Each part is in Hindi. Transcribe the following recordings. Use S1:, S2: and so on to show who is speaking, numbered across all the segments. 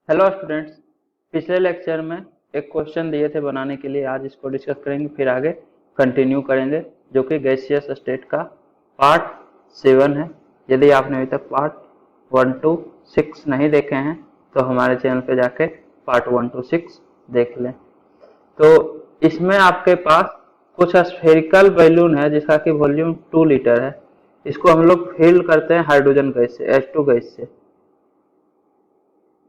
S1: Hello students. पिछले लेक्चर में एक क्वेश्चन दिए थे बनाने के लिए, आज इसको डिस्कस करेंगे, फिर आगे कंटिन्यू करेंगे, जो कि गैसियस स्टेट का पार्ट 7 है। यदि आपने अभी तक पार्ट 1 to 6 नहीं देखे हैं तो हमारे चैनल पे जाके पार्ट 1 to 6 देख लें। तो इसमें आपके पास कुछ स्फेरिकल बैलून है जिसका कि वॉल्यूम 2 लीटर है। इसको हम लोग फिल करते हैं हाइड्रोजन गैस से, H2 गैस से,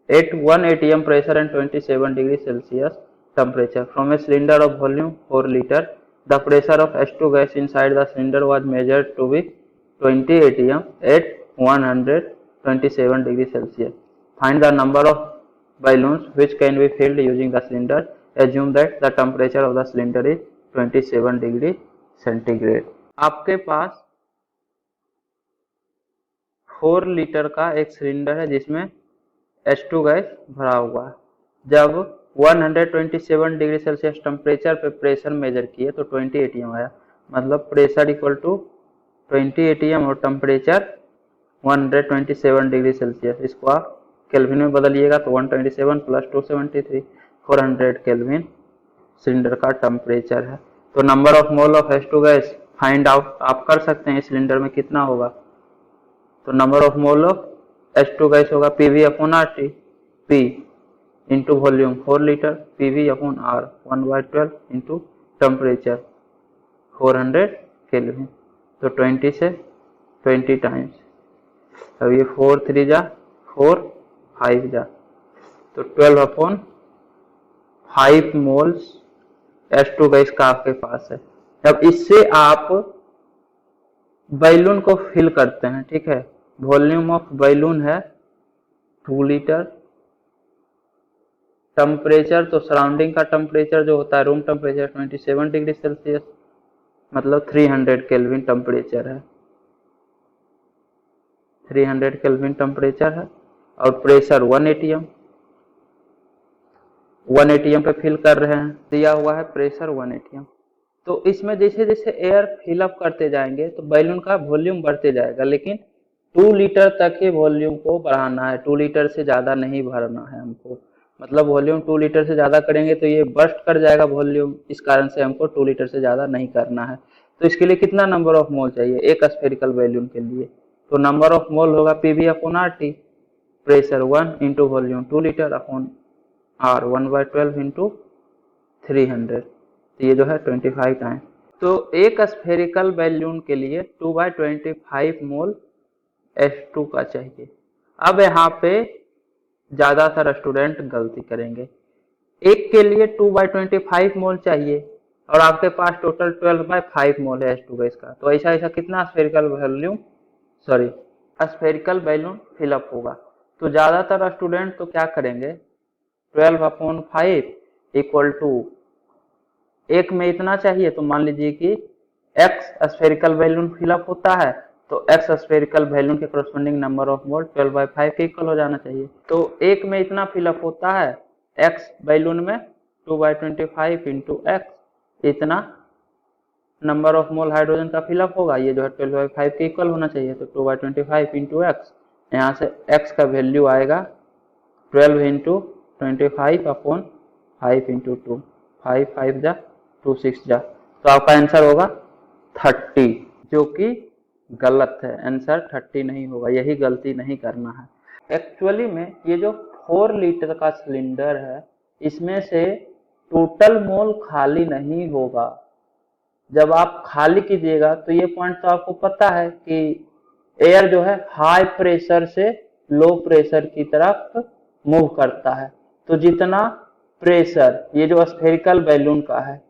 S1: at 1 atm pressure and 27 degrees Celsius temperature. From a cylinder of volume 4 liter, the pressure of H2 gas inside the cylinder was measured to be 20 atm at 127 degrees Celsius. Find the number of balloons which can be filled using the cylinder. Assume that the temperature of the cylinder is 27 degree centigrade. आपके पास 4 लीटर का एक सिलेंडर है जिसमें H2 गैस भरा हुआ है। जब 127 डिग्री सेल्सियस टेम्परेचर पे प्रेशर मेजर किए तो 20 एटीएम आया। मतलब प्रेशर इक्वल टू 20 एटीएम और टेम्परेचर 127 डिग्री सेल्सियस। इसको आप केल्विन में बदलिएगा तो 127 प्लस 273 400 केल्विन सिलेंडर का टेम्परेचर है। तो number of mole of H2 gas find out आप कर सकते हैं, सिलेंडर में कितना होगा। तो number of mole of H2 gas होगा PV upon RT, P into volume 4 litre, PV upon R 1/12 into temperature 400 kelvin. तो 20 से 20 टाइम्स। अब ये 4 3 जा 4 5 जा तो 12 अपॉन 5 मोल्स H2 गैस का आपके पास है। अब इससे आप बैलून को फिल करते हैं, ठीक है। वॉल्यूम ऑफ बैलून है 2 लीटर। टेम्परेचर तो सराउंडिंग का टेम्परेचर जो होता है रूम टेम्परेचर 27 डिग्री सेल्सियस, मतलब 300 केल्विन टेम्परेचर है, 300 केल्विन टेम्परेचर है। और प्रेशर 1 एटीएम, 1 एटीएम पे फिल कर रहे हैं, दिया हुआ है प्रेशर 1 एटीएम। तो इसमें जैसे जैसे एयर फिलअप करते जाएंगे तो बैलून का वॉल्यूम बढ़ते जाएगा, लेकिन 2 लीटर तक ही वॉल्यूम को बढ़ाना है, 2 लीटर से ज़्यादा नहीं भरना है हमको। मतलब वॉल्यूम 2 लीटर से ज़्यादा करेंगे तो ये बर्स्ट कर जाएगा वॉल्यूम, इस कारण से हमको 2 लीटर से ज़्यादा नहीं करना है। तो इसके लिए कितना नंबर ऑफ मोल चाहिए एक स्फेरिकल बैलून के लिए। तो नंबर ऑफ मोल होगा PV upon RT, pressure 1 into volume 2 litre upon R 1/12 into 300। तो ये जो है 25 टाइम। तो एक स्फेरिकल बैलून के लिए 2/25 मोल H2 का चाहिए। अब यहाँ पे ज्यादातर स्टूडेंट गलती करेंगे, एक के लिए 2/25 मोल चाहिए और आपके पास टोटल 12/5 मोल है H2 गैस का। तो ऐसा ऐसा कितना स्फेरिकल बैलून फिलअप होगा। तो ज्यादातर स्टूडेंट तो क्या करेंगे, 12/5 इक्वल टू एक में इतना चाहिए, तो मान लीजिए कि x स्फेरिकल बैलून फिलअप होता है तो x स्फेरिकल बैलून के कोरस्पोंडिंग नंबर ऑफ मोल 12/5 के इक्वल हो जाना चाहिए। तो एक में इतना फिलअप होता है, x बैलून में 2/25 इंटू x इतना नंबर ऑफ मोल हाइड्रोजन का फिलअप होगा, ये जो है 12/5 के इक्वल होना चाहिए। तो 2/25 इंटू एक्स, यहाँ से x का वैल्यू आएगा 12 इंटू 25 अपॉन 5 इंटू 2, 5 5 जा 2 6 जा, तो आपका आंसर होगा 30, जो कि गलत है। आंसर 30 नहीं होगा, यही गलती नहीं करना है। एक्चुअली में ये जो 4 लीटर का सिलेंडर है इसमें से टोटल मोल खाली नहीं होगा। जब आप खाली कीजिएगा तो ये पॉइंट तो आपको पता है कि एयर जो है हाई प्रेशर से लो प्रेशर की तरफ मूव करता है। तो जितना प्रेशर ये जो स्फेरिकल बैलून का है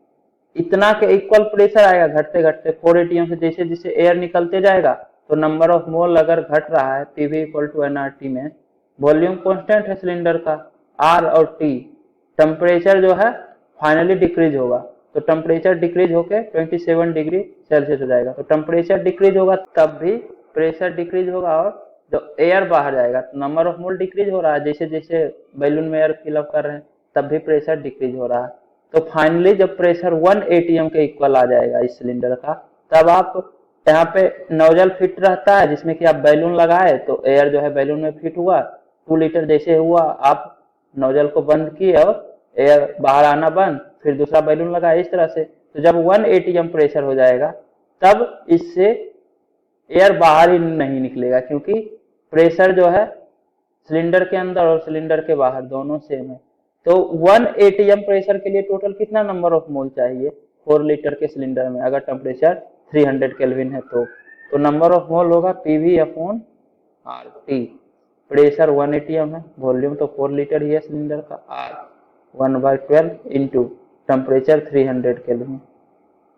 S1: इतना के इक्वल प्रेशर आएगा घटते घटते 4 एटीएम से जैसे जैसे एयर निकलते जाएगा। तो नंबर ऑफ मोल अगर घट रहा है PV इक्वल टू nRT में, वॉल्यूम कांस्टेंट है सिलेंडर का R और T, टेम्परेचर जो है फाइनली डिक्रीज होगा। तो टेम्परेचर डिक्रीज होके 27 डिग्री सेल्सियस हो जाएगा। तो टेम्परेचर डिक्रीज होगा तब भी प्रेशर डिक्रीज होगा और जो एयर बाहर जाएगा तो नंबर ऑफ मोल डिक्रीज हो रहा है, जैसे जैसे बैलून में एयर फिलअप कर रहे हैं तब भी प्रेशर डिक्रीज हो रहा है। तो फाइनली जब प्रेशर 1 एटीएम के इक्वल आ जाएगा इस सिलेंडर का, तब आप यहाँ पे नोजल फिट रहता है जिसमें कि आप बैलून लगाए तो एयर जो है बैलून में फिट हुआ, 2 लीटर जैसे हुआ आप नोजल को बंद किए और एयर बाहर आना बंद, फिर दूसरा बैलून लगा इस तरह से। तो जब 1 atm प्रेशर हो जाएगा तब इससे एयर बाहर ही नहीं निकलेगा, क्योंकि प्रेशर जो है सिलेंडर के अंदर और सिलेंडर के बाहर दोनों सेम है। तो 1 atm प्रेशर के लिए टोटल कितना नंबर ऑफ मोल चाहिए 4 लीटर के सिलेंडर में, अगर टेम्परेचर 300 केल्विन है तो नंबर ऑफ मोल होगा PV/RT। प्रेशर 1 atm है, वॉल्यूम तो 4 लीटर ही है सिलेंडर का, R 1/12 इंटू टेम्परेचर 300 केल्विन,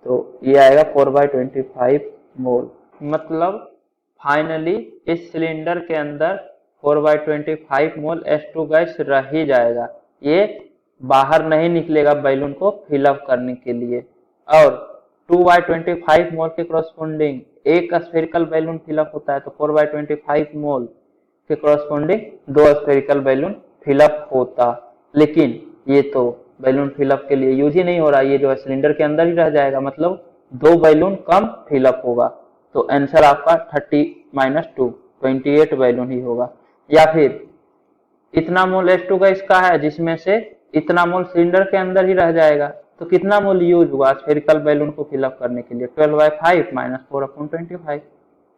S1: तो ये आएगा 4/25 मोल। मतलब फाइनली इस सिलेंडर के अंदर 4/25 मोल H2 गैस रह ही जाएगा, ये बाहर नहीं निकलेगा बैलून को फिलअप करने के लिए। और 2/25 मोल के कॉरस्पॉन्डिंग एक स्फेरिकल बैलून फिलअप होता है, तो 4/25 मोल के कॉरस्पॉन्डिंग 2 स्फेरिकल बैलून फिलअप होता। लेकिन ये तो बैलून फिलअप के लिए यूज ही नहीं हो रहा, ये जो है सिलेंडर के अंदर ही रह जाएगा, मतलब 2 बैलून कम फिलअप होगा। तो आंसर आपका 30 - 2 28 बैलून ही होगा। या फिर इतना मोल H2 गैस का है जिसमें से इतना मोल सिलेंडर के अंदर ही रह जाएगा, तो कितना मोल यूज हुआ स्फेरिकल बैलून को फिलअप करने के लिए 12/5 - 4/25,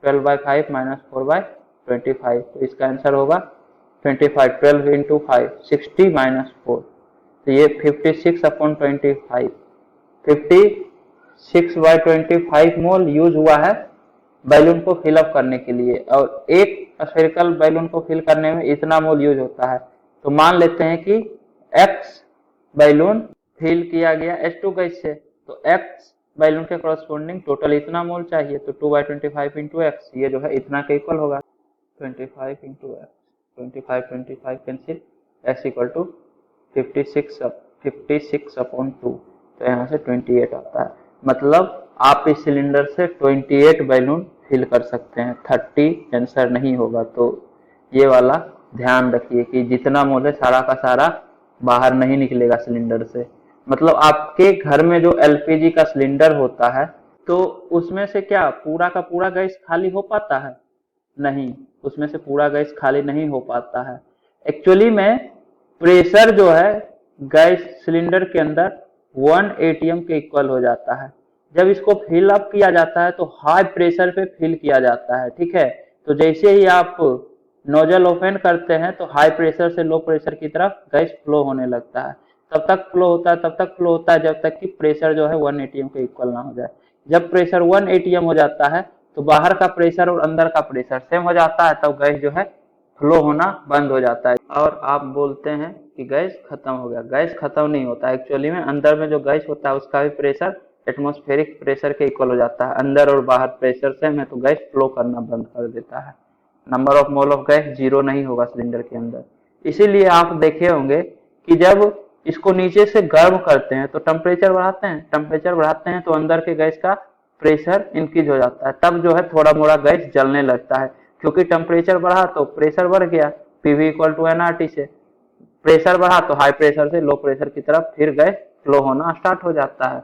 S1: 12/5 - 4/25। तो इसका आंसर होगा 25, 12 इंटू 5 60 - 4, तो ये 56/25, 56/25 मोल यूज हुआ है बैलून को फिलअप करने के लिए। और एक स्फेरिकल बैलून को फिल करने में इतना मोल यूज होता है। तो मान लेते हैं कि X बैलून फिल किया गया H2 गैस से, तो X बैलून के कॉरस्पॉन्डिंग टोटल इतना मोल चाहिए, तो 2/25 इंटू X, ये जो है इतना के इक्वल होगा। 25 into X, 25 cancel, X equal to 56/2, तो यहाँ से 28 आता है। मतलब आप इस सिलेंडर से 28 बैलून फिल कर सकते हैं, 30 आंसर नहीं होगा। तो ये वाला ध्यान रखिए कि जितना मोल है सारा का सारा बाहर नहीं निकलेगा सिलेंडर से। मतलब आपके घर में जो LPG का सिलेंडर होता है तो उसमें से क्या पूरा का पूरा गैस खाली हो पाता है? नहीं, उसमें से पूरा गैस खाली नहीं हो पाता है। एक्चुअली में प्रेशर जो है गैस सिलेंडर के अंदर 1 atm के इक्वल हो जाता है। जब इसको फिल अप किया जाता है तो हाई प्रेशर पे फिल किया जाता है, ठीक है। तो जैसे ही आप नोजल ओपन करते हैं तो हाई प्रेशर से लो प्रेशर की तरफ गैस फ्लो होने लगता है। तब तक फ्लो होता है जब तक कि प्रेशर जो है 1 atm के इक्वल ना हो जाए। जब प्रेशर 1 atm हो जाता है तो बाहर का प्रेशर और अंदर का प्रेशर सेम हो जाता है, तब गैस जो है फ्लो होना बंद हो जाता है। और आप बोलते हैं कि गैस खत्म हो गया, गैस खत्म नहीं होता। एक्चुअली में अंदर में जो गैस होता है उसका भी प्रेशर एटमॉस्फेरिक प्रेशर के इक्वल हो जाता है। अंदर और बाहर प्रेशर सेम है तो गैस फ्लो करना बंद कर देता है। Number of mole of gas 0 नहीं होगा सिलेंडर के अंदर। इसीलिए आप देखे होंगे कि जब इसको नीचे से गर्म करते हैं तो टेम्परेचर बढ़ाते हैं तो अंदर के गैस का प्रेशर इंक्रीज हो जाता है, तब जो है थोड़ा मोड़ा गैस जलने लगता है। क्योंकि टेम्परेचर बढ़ा तो प्रेशर बढ़ गया, PV = nRT से। प्रेशर बढ़ा तो हाई प्रेशर से लो प्रेशर की तरफ फिर गैस फ्लो होना स्टार्ट हो जाता है।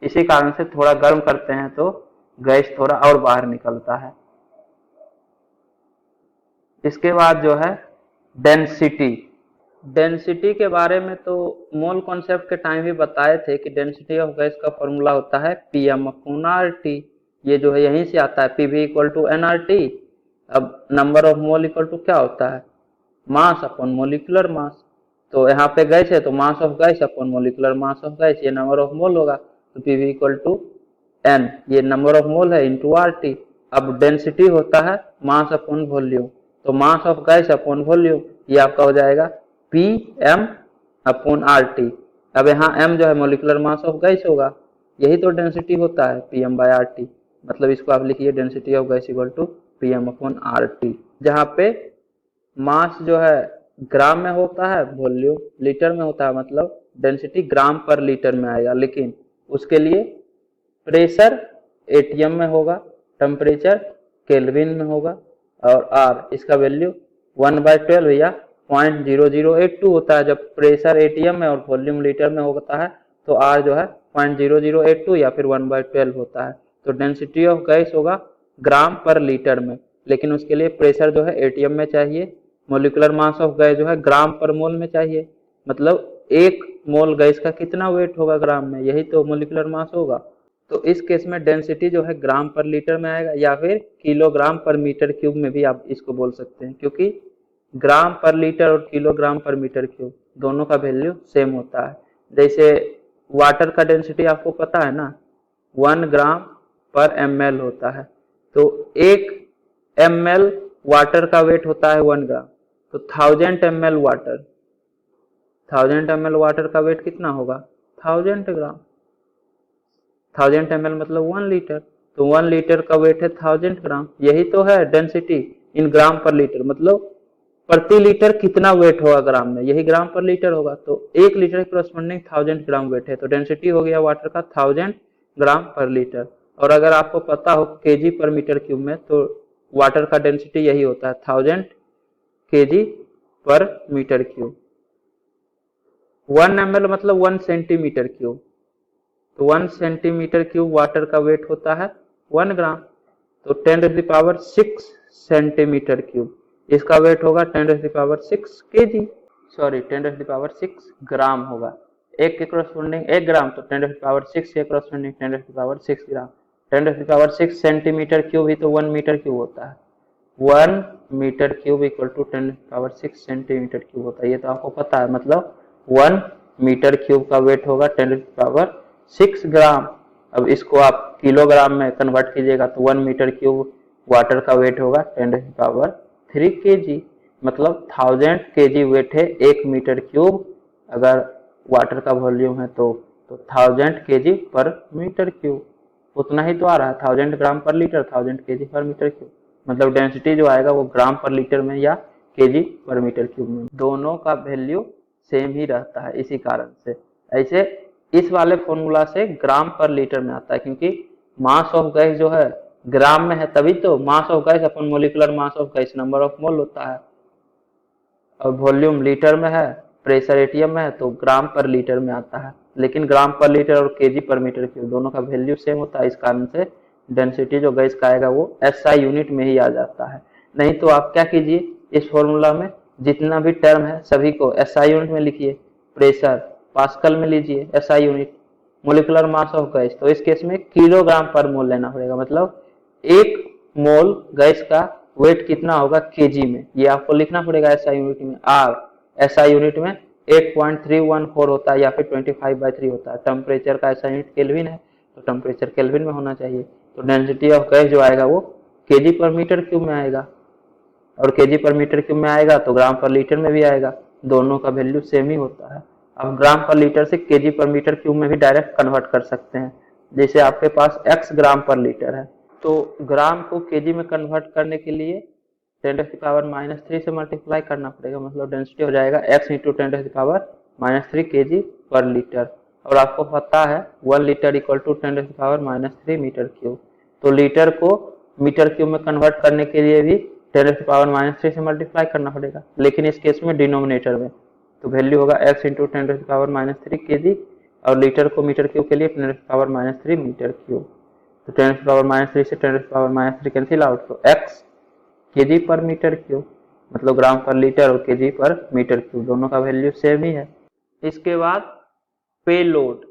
S1: इसी कारण से थोड़ा गर्म करते हैं तो गैस थोड़ा और बाहर निकलता है। इसके बाद जो है डेंसिटी के बारे में तो मोल कॉन्सेप्ट के टाइम ही बताए थे कि डेंसिटी ऑफ गैस का फॉर्मूला होता है Pm/RT। ये जो है यहीं से आता है, PV = nRT। अब number of mole equal to क्या होता है, मास अपॉन मोलिकुलर मास। तो यहाँ पे गैस है तो मास of gas upon molecular mass of gas, ये नंबर ऑफ मोल होगा। तो PV = n, ये नंबर ऑफ मोल है, इंटू RT। अब डेंसिटी होता है मास अपॉन वॉल्यूम, तो मास ऑफ गैस अपॉन वॉल्यूम, ये आपका हो जाएगा Pm/RT। अब यहाँ m जो है मोलिकुलर मास ऑफ गैस होगा, यही तो डेंसिटी होता है Pm/RT। मतलब इसको आप लिखिए डेंसिटी ऑफ गैस = Pm/RT, जहाँ पे मास जो है ग्राम में होता है, वॉल्यूम लीटर में होता है, मतलब डेंसिटी ग्राम पर लीटर में आएगा। लेकिन उसके लिए प्रेशर atm में होगा, टेम्परेचर केल्विन में होगा, और R इसका वैल्यू 1/12 या 0.0082 होता है। जब प्रेशर atm में और वॉल्यूम लीटर में होता है तो R जो है 0.0082 या फिर 1/12 होता है। तो डेंसिटी ऑफ गैस होगा ग्राम पर लीटर में, लेकिन उसके लिए प्रेशर जो है atm में चाहिए, मोलिकुलर मास ऑफ गैस जो है ग्राम पर मोल में चाहिए, मतलब 1 मोल गैस का कितना वेट होगा ग्राम में, यही तो मोलिकुलर मास होगा। तो इस केस में डेंसिटी जो है ग्राम पर लीटर में आएगा, या फिर किलोग्राम पर मीटर क्यूब में भी आप इसको बोल सकते हैं, क्योंकि ग्राम पर लीटर और किलोग्राम पर मीटर क्यूब दोनों का वैल्यू सेम होता है। जैसे वाटर का डेंसिटी आपको पता है ना, 1 ग्राम पर ml होता है, तो 1 ml वाटर का वेट होता है 1 ग्राम, तो 1000 ml वाटर, 1000 ml वाटर का वेट कितना होगा 1000 ग्राम। 1000 ml मतलब 1 लीटर, तो 1 लीटर का वेट है 1000 ग्राम, यही तो है डेंसिटी इन ग्राम पर लीटर, मतलब प्रति लीटर कितना वेट होगा ग्राम में, यही ग्राम पर लीटर होगा। तो 1 लीटर के करस्पॉन्डिंग 1000 ग्राम वेट है, तो डेंसिटी हो गया वाटर का 1000 ग्राम पर लीटर। और अगर आपको पता हो केजी पर मीटर क्यूब में, तो वाटर का डेंसिटी यही होता है 1000 केजी पर मीटर क्यूब। 1 ml मतलब 1 सेंटीमीटर क्यूब, तो 1 सेंटीमीटर क्यूब वाटर का वेट होता है 1 ग्राम, तो 10⁶ सेंटीमीटर क्यूब, इसका वेट होगा 10⁶ केजी, सॉरी 10⁶ ग्राम होगा। एक के करस्पॉन्डिंग 1 ग्राम, तो 10⁶ के करस्पॉन्डिंग 10⁶ ग्राम। 10⁶ सेंटीमीटर क्यूब ही तो 1 मीटर क्यूब होता है, 1 metre cube equal to 10⁶ centimetre cube होता है, ये तो आपको पता है। मतलब 1 मीटर क्यूब का वेट होगा 10⁶ ग्राम। अब इसको आप किलोग्राम में कन्वर्ट कीजिएगा तो 1 मीटर क्यूब वाटर का वेट होगा 10⁻³ केजी, मतलब 1000 केजी वेट है 1 मीटर क्यूब, अगर वाटर का वॉल्यूम है तो 1000 केजी पर मीटर क्यूब, उतना ही तो आ रहा है 1000 ग्राम पर लीटर, 1000 केजी पर मीटर क्यूब, मतलब डेंसिटी जो आएगा वो ग्राम पर लीटर में या केजी पर मीटर क्यूब में, दोनों का वैल्यू सेम ही रहता है। इसी कारण से ऐसे इस वाले फॉर्मूला से ग्राम पर लीटर में आता है, क्योंकि मास ऑफ गैस जो है ग्राम में है, तभी तो मास of gas upon molecular mass of gas number of मोल होता है, और वॉल्यूम लीटर में है, प्रेशर एटीएम में है, तो ग्राम पर लीटर में आता है। लेकिन ग्राम पर लीटर और केजी पर मीटर क्यूब दोनों का वैल्यू सेम होता है, इस कारण से डेंसिटी जो गैस का आएगा वो एसआई यूनिट में ही आ जाता है। नहीं तो आप क्या कीजिए, इस फॉर्मूला में जितना भी टर्म है सभी को एसआई यूनिट में लिखिए, प्रेशर पास्कल में लीजिए SI unit, molecular mass of gas तो इस केस में किलोग्राम पर मोल लेना पड़ेगा, मतलब 1 मोल गैस का वेट कितना होगा केजी में, ये आपको लिखना पड़ेगा एसआई यूनिट में। आर एसआई यूनिट में 8.314 होता है या फिर 25/3 होता है। टेम्परेचर का एसआई यूनिट केल्विन है, तो टेम्परेचर केल्विन में होना चाहिए, तो डेंसिटी ऑफ गैस जो आएगा वो केजी पर मीटर क्यूब में आएगा, और केजी पर मीटर क्यूब में आएगा तो ग्राम पर लीटर में भी आएगा, दोनों का वैल्यू सेम ही होता है। अब ग्राम पर लीटर से केजी पर मीटर क्यूब में भी डायरेक्ट कन्वर्ट कर सकते हैं, जैसे आपके पास x ग्राम पर लीटर है, तो ग्राम को केजी में कन्वर्ट करने के लिए 10⁻³ से मल्टीप्लाई करना पड़ेगा, मतलब डेंसिटी हो जाएगा x × 10⁻³ केजी पर लीटर। और आपको पता है 1 litre equal to 10⁻³ metre cube, तो लीटर को मीटर क्यूब में कन्वर्ट करने के लिए भी 10⁻³ से मल्टीप्लाई करना पड़ेगा, लेकिन इस केस में डिनोमिनेटर में, तो वैल्यू होगा x × 10⁻³ केजी, और लीटर को मीटर क्यूब के लिए 10⁻³ मीटर क्यूब, तो 10⁻³ से 10⁻³ कैंसिल आउट, तो x केजी पर मीटर क्यूब, मतलब ग्राम पर लीटर और केजी पर मीटर क्यूब दोनों का वैल्यू सेम ही है। इसके बाद पेलोड,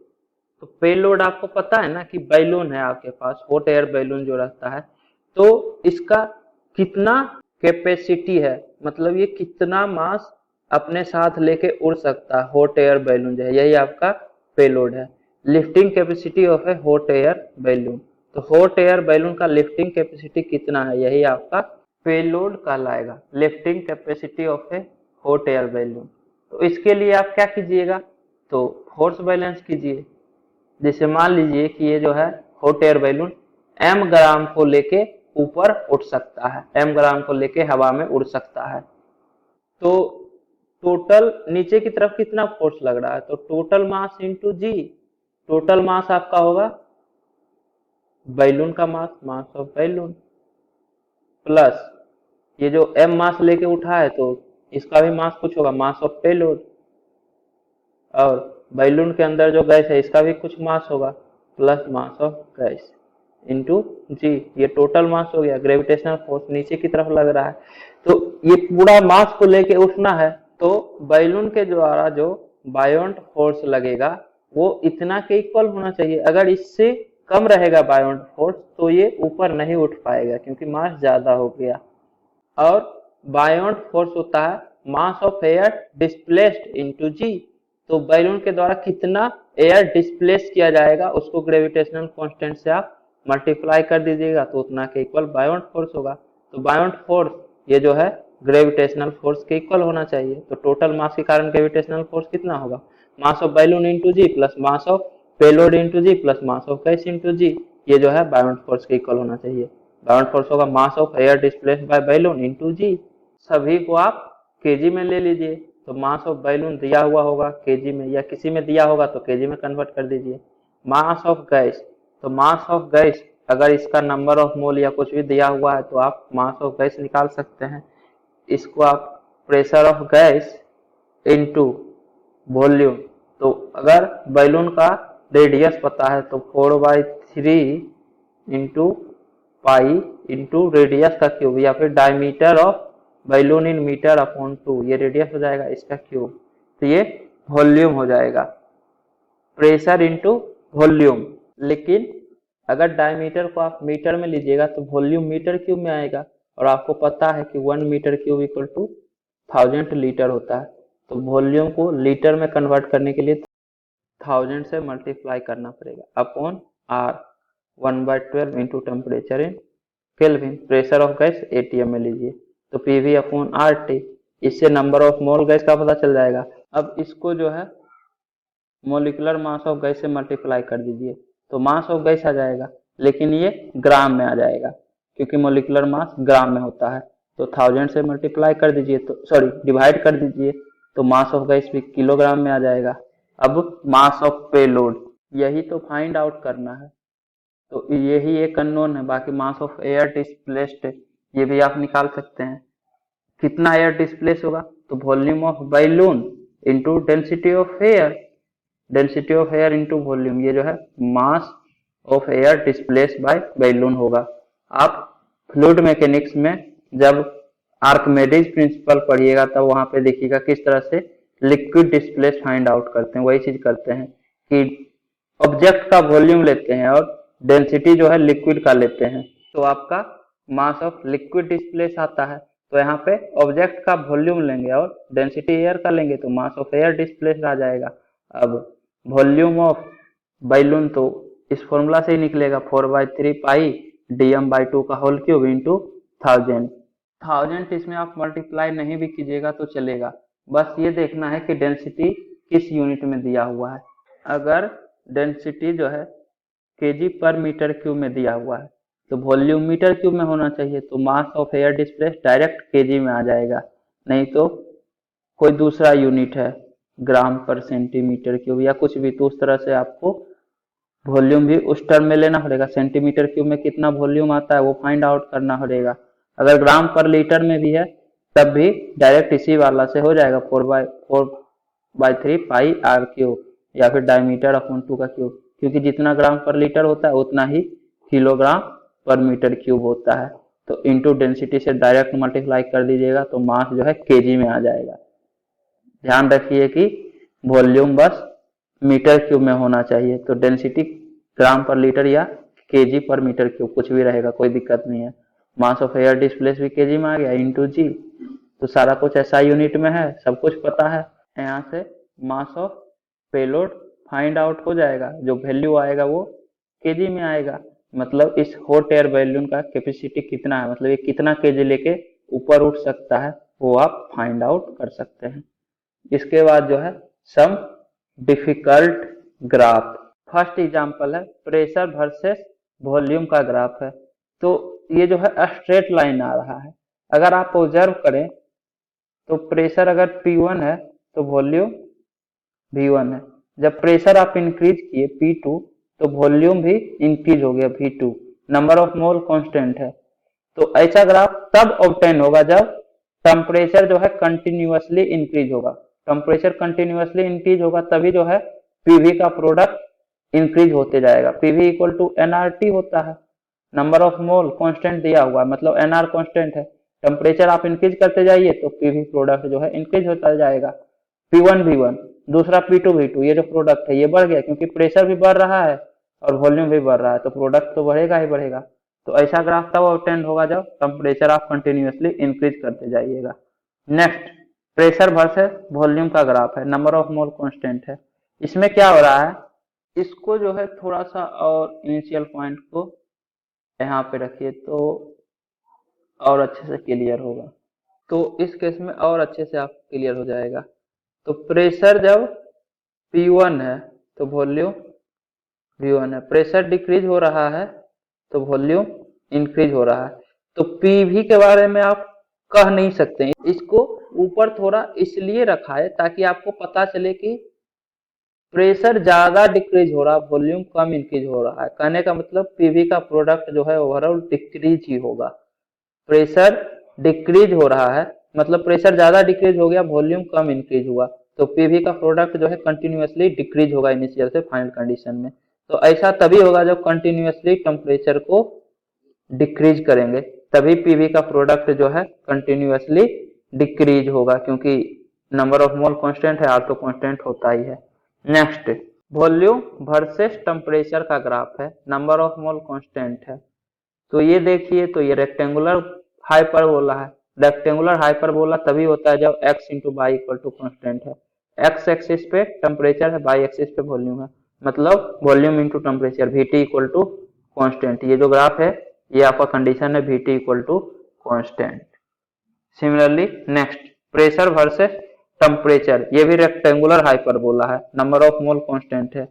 S1: तो पेलोड आपको पता है ना कि बैलून है आपके पास, हॉट एयर बैलून जो रहता है, तो इसका कितना कैपेसिटी है, मतलब ये कितना मास अपने साथ लेके उड़ सकता है, हॉट एयर बैलून जो है यही आपका पेलोड है। Lifting capacity of A hot air balloon, तो हॉट एयर बैलून का लिफ्टिंग कैपेसिटी कितना है, यही आपका पेलोड कहलाएगा, lifting capacity of A hot air balloon. तो इसके लिए आप क्या कीजिएगा, तो फोर्स बैलेंस कीजिए। जैसे मान लीजिए कि ये जो है हॉट एयर बैलून m ग्राम को लेके ऊपर उठ सकता है, m ग्राम को लेके हवा में उड़ सकता है, तो टोटल नीचे की तरफ कितना फोर्स लग रहा है, तो टोटल मास इंटू जी, टोटल मास आपका होगा बैलून का मास, मास ऑफ बैलून, प्लस ये जो m मास लेके उठा है तो इसका भी मास कुछ होगा, मास ऑफ पेलोड, और बैलून के अंदर जो गैस है इसका भी कुछ मास होगा, plus mass of gas, into g, ये टोटल मास हो गया। ग्रेविटेशनल फोर्स नीचे की तरफ लग रहा है, तो ये पूरा मास को लेके उठना है, तो बैलून के द्वारा जो बायोंट फोर्स लगेगा वो इतना के इक्वल होना चाहिए। अगर इससे कम रहेगा बायोंट फोर्स तो ये ऊपर नहीं उठ पाएगा, क्योंकि मास ज्यादा हो गया। और बायोंट फोर्स होता है mass of air displaced into g, तो बैलून के द्वारा कितना एयर डिस्प्लेस किया जाएगा उसको ग्रेविटेशनल कांस्टेंट से आप मल्टीप्लाई कर दीजिएगा, तो उतना के इक्वल बायोंट फोर्स होगा। तो बायोंट फोर्स ये जो है ग्रेविटेशनल फोर्स के इक्वल होना चाहिए। तो टोटल मास के कारण ग्रेविटेशनल फोर्स कितना होगा, mass of balloon into g plus mass of payload into g plus mass of gas into g, ये जो है बायोंट फोर्स के इक्वल होना चाहिए। बायोंट फोर्स होगा mass of air displaced by balloon into g. सभी को आप केजी में ले लीजिए, तो मास ऑफ बैलून दिया हुआ होगा केजी में, या किसी में दिया होगा तो केजी में कन्वर्ट कर दीजिए। मास ऑफ गैस, तो मास ऑफ गैस अगर इसका नंबर ऑफ मोल या कुछ भी दिया हुआ है तो आप मास ऑफ गैस निकाल सकते हैं। इसको आप pressure of gas into volume, तो अगर बैलून का रेडियस पता है तो 4/3 इंटू पाई इंटू रेडियस का क्यूब, या फिर diameter of balloon in metre upon 2, ये रेडियस हो जाएगा इसका क्यूब, तो ये वॉल्यूम हो जाएगा, प्रेशर इंटू वॉल्यूम। लेकिन अगर डायमीटर को आप मीटर में लीजिएगा तो वॉल्यूम मीटर क्यूब में आएगा, और आपको पता है कि 1 metre cube equal to 1000 litre होता है। तो वॉल्यूम को लीटर में कन्वर्ट करने के लिए 1000 से मल्टीप्लाई करना पड़ेगा upon r, 1/12 into temperature in kelvin. Pressure of gas ATM में लीजिए, तो पीवी अपॉन आर टी, इससे नंबर ऑफ मोल गैस का पता चल जाएगा। अब इसको जो है मोलिकुलर मास ऑफ गैस से मल्टीप्लाई कर दीजिए, तो मास ऑफ गैस आ जाएगा, लेकिन ये ग्राम में आ जाएगा क्योंकि मोलिकुलर मास ग्राम में होता है। तो 1000 से मल्टीप्लाई कर दीजिए, तो सॉरी डिवाइड कर दीजिए, तो मास ऑफ गैस भी किलोग्राम में आ जाएगा। अब मास ऑफ पेलोड, यही तो फाइंड आउट करना है, तो यही एक अननोन है। बाकी मास ऑफ एयर डिस्प्लेस्ड ये भी आप निकाल सकते हैं, कितना एयर डिस्प्लेस होगा, तो volume of balloon into density of air, density of air into volume, ये जो है mass of air displace bye balloon होगा। आप फ्लूइड मैकेनिक्स में जब आर्किमिडीज प्रिंसिपल पढ़िएगा तब वहां पे देखिएगा किस तरह से लिक्विड डिस्प्लेस फाइंड आउट करते हैं। वही चीज करते हैं कि ऑब्जेक्ट का वॉल्यूम लेते हैं और डेंसिटी जो है लिक्विड का लेते हैं, तो आपका मास ऑफ लिक्विड डिस्प्लेस आता है। तो यहाँ पे ऑब्जेक्ट का वॉल्यूम लेंगे और डेंसिटी एयर का लेंगे तो मास ऑफ एयर डिस्प्लेस आ जाएगा। अब वॉल्यूम ऑफ बैलून तो इस फॉर्मूला से ही निकलेगा, 4/3 पाई dm/2 का होल क्यूब इंटू 1000। इसमें आप मल्टीप्लाई नहीं भी कीजिएगा तो चलेगा, बस ये देखना है कि डेंसिटी किस यूनिट में दिया हुआ है। अगर डेंसिटी जो है केजी पर मीटर क्यूब में दिया हुआ है तो वॉल्यूम मीटर क्यूब में होना चाहिए, तो मास of air displace direct KG में आ जाएगा, नहीं तो कोई दूसरा यूनिट है ग्राम पर सेंटीमीटर क्यूब या कुछ भी, तो उस तरह से आपको वॉल्यूम भी उस टर्म में लेना पड़ेगा। सेंटीमीटर क्यूब में कितना वॉल्यूम आता है वो फाइंड आउट करना पड़ेगा। अगर ग्राम पर लीटर में भी है तब भी डायरेक्ट इसी वाला से हो जाएगा, 4/3 पाई आर क्यूब, या फिर डायमीटर अपॉन 2 का क्यूब, क्योंकि जितना ग्राम पर लीटर होता है उतना ही किलोग्राम पर मीटर क्यूब होता है। तो इंटू डेंसिटी से डायरेक्ट मल्टीप्लाई कर दीजिएगा तो मास जो है केजी में आ जाएगा। ध्यान रखिए कि वॉल्यूम बस मीटर क्यूब में होना चाहिए, तो डेंसिटी ग्राम पर लीटर या केजी पर मीटर क्यूब कुछ भी रहेगा, कोई दिक्कत नहीं है। मास ऑफ एयर डिस्प्लेस भी केजी में आ गया इंटू जी, तो सारा कुछ ऐसा यूनिट में है, सब कुछ पता है। यहाँ से मास ऑफ पेलोड फाइंड आउट हो जाएगा, जो वैल्यू आएगा वो केजी में आएगा। मतलब इस हॉट एयर बैलून का कैपेसिटी कितना है, मतलब ये कितना केजी लेके ऊपर उठ सकता है, वो आप फाइंड आउट कर सकते हैं। इसके बाद जो है some difficult graph. First example है प्रेशर वर्सेस वॉल्यूम का ग्राफ है, तो ये जो है स्ट्रेट लाइन आ रहा है। अगर आप ऑब्जर्व करें तो प्रेशर अगर P1 है तो वॉल्यूम V1 है। जब प्रेशर आप इंक्रीज किए P2 तो वॉल्यूम भी इंक्रीज हो गया V2, number of mole constant है। तो ऐसा ग्राफ तब ऑब्टेन होगा जब टेम्परेचर जो है कंटिन्यूअसली इंक्रीज होगा। टेम्परेचर कंटिन्यूअसली इंक्रीज होगा तभी जो है पीवी का प्रोडक्ट इंक्रीज होते जाएगा। पीवी इक्वल टू एनआरटी होता है, नंबर ऑफ मोल कांस्टेंट दिया हुआ है, मतलब एनआर कांस्टेंट है। टेम्परेचर आप इंक्रीज करते जाइए तो पीवी प्रोडक्ट जो है इंक्रीज होता जाएगा। P1 V1, दूसरा P2 V2, ये जो प्रोडक्ट है ये बढ़ गया क्योंकि प्रेशर भी बढ़ रहा है और वॉल्यूम भी बढ़ रहा है, तो प्रोडक्ट तो बढ़ेगा ही बढ़ेगा। तो ऐसा ग्राफ तब ऑब्टेन होगा जब टेम्परेचर आप कंटिन्यूअसली इंक्रीज करते जाइएगा। नेक्स्ट, प्रेशर वर्सेस वॉल्यूम का ग्राफ है, नंबर ऑफ मोल कांस्टेंट है। इसमें क्या हो रहा है, इसको जो है थोड़ा सा और इनिशियल पॉइंट को यहाँ पे रखिए तो और अच्छे से क्लियर होगा। तो इस केस में और अच्छे से आप क्लियर हो जाएगा। तो प्रेशर जब P1 है तो वॉल्यूम V1 है, प्रेशर डिक्रीज हो रहा है तो वॉल्यूम इंक्रीज हो रहा है। तो PV के बारे में आप कह नहीं सकते, इसको ऊपर थोड़ा इसलिए रखा है ताकि आपको पता चले कि प्रेशर ज्यादा डिक्रीज हो रहा है, वॉल्यूम कम इंक्रीज हो रहा है। कहने का मतलब पीवी का प्रोडक्ट जो है ओवरऑल डिक्रीज ही होगा। प्रेशर डिक्रीज हो रहा है मतलब प्रेशर ज्यादा डिक्रीज हो गया, वॉल्यूम कम इंक्रीज हुआ, तो पीवी का प्रोडक्ट जो है कंटिन्यूअसली डिक्रीज होगा इनिशियल से फाइनल कंडीशन में। तो ऐसा तभी होगा जब कंटिन्यूअसली टेम्परेचर को डिक्रीज करेंगे, तभी पीवी का प्रोडक्ट जो है कंटिन्यूअसली डिक्रीज होगा, क्योंकि नंबर ऑफ मोल कांस्टेंट है, आर तो कांस्टेंट होता ही है। नेक्स्ट, वॉल्यूम वर्सेस टेम्परेचर का ग्राफ है, नंबर ऑफ मोल कांस्टेंट है। तो ये देखिए, तो ये रेक्टेंगुलर हाइपरबोला है। रेक्टेंगुलर हाइपरबोला तभी होता है जब x into y equal to constant है। x एक्सिस पे टेम्परेचर है, y एक्सिस पे वॉल्यूम है, मतलब volume into temperature Vt equal to constant. ये जो ग्राफ है ये आपका कंडीशन है Vt equal to constant. Similarly next, pressure versus temperature, ये भी रेक्टेंगुलर हाइपरबोला है, नंबर ऑफ मोल कांस्टेंट है।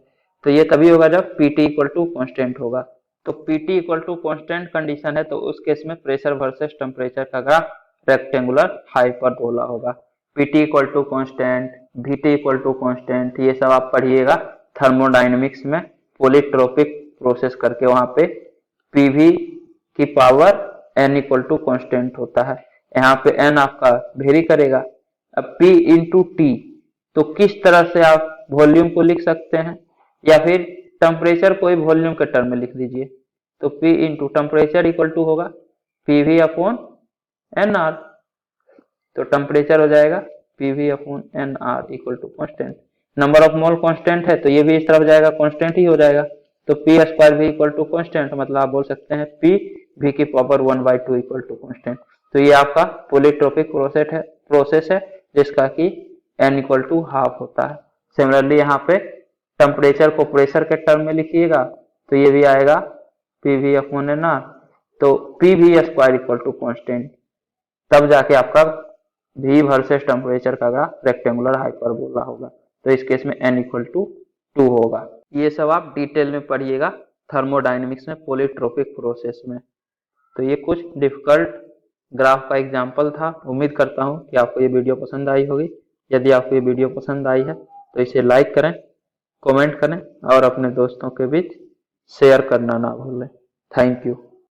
S1: तो ये तभी होगा जब Pt इक्वल टू कांस्टेंट होगा। तो Pt equal to constant condition है, तो उस केस में प्रेशर वर्सेस टेम्परेचर का ग्राफ रेक्टेंगुलर हाइपरबोला होगा। Pt equal to constant, Vt equal to constant, ये सब आप पढ़िएगा थर्मोडाइनमिक्स में पॉलीट्रोपिक प्रोसेस करके, वहां पे Pv की power n equal to constant होता है। यहाँ पे n आपका वेरी करेगा। अब P इंटू टी, तो किस तरह से आप वॉल्यूम को लिख सकते हैं, या फिर टेम्परेचर को ही वॉल्यूम के टर्म में लिख दीजिए। तो P into temperature equal to होगा PV अपॉन NR, तो टेम्परेचर हो जाएगा PV upon NR equal to constant. Number of mole constant है तो ये भी इस तरफ जाएगा, कांस्टेंट ही हो जाएगा। तो P square V equal to constant, मतलब आप बोल सकते हैं P V की पावर 1/2 इक्वल टू कॉन्स्टेंट। तो ये आपका पॉलीट्रोपिक प्रोसेस है जिसका कि n इक्वल टू हाफ होता है। सिमिलरली यहाँ पे टेम्परेचर को प्रेशर के टर्म में लिखिएगा तो ये भी आएगा PV अपॉन NR, तो PV square equal to constant, तब जाके आपका V वर्सेस टेम्परेचर का ग्राफ रेक्टेंगुलर हाइपरबोला होगा। तो इस केस में n इक्वल टू 2 होगा। ये सब आप डिटेल में पढ़िएगा थर्मोडायनेमिक्स में पॉलीट्रोपिक प्रोसेस में। तो ये कुछ डिफिकल्ट ग्राफ का एग्जाम्पल था। उम्मीद करता हूँ कि आपको ये वीडियो पसंद आई होगी। यदि आपको ये वीडियो पसंद आई है तो इसे लाइक करें, कमेंट करें और अपने दोस्तों के बीच शेयर करना ना भूलें। Thank you.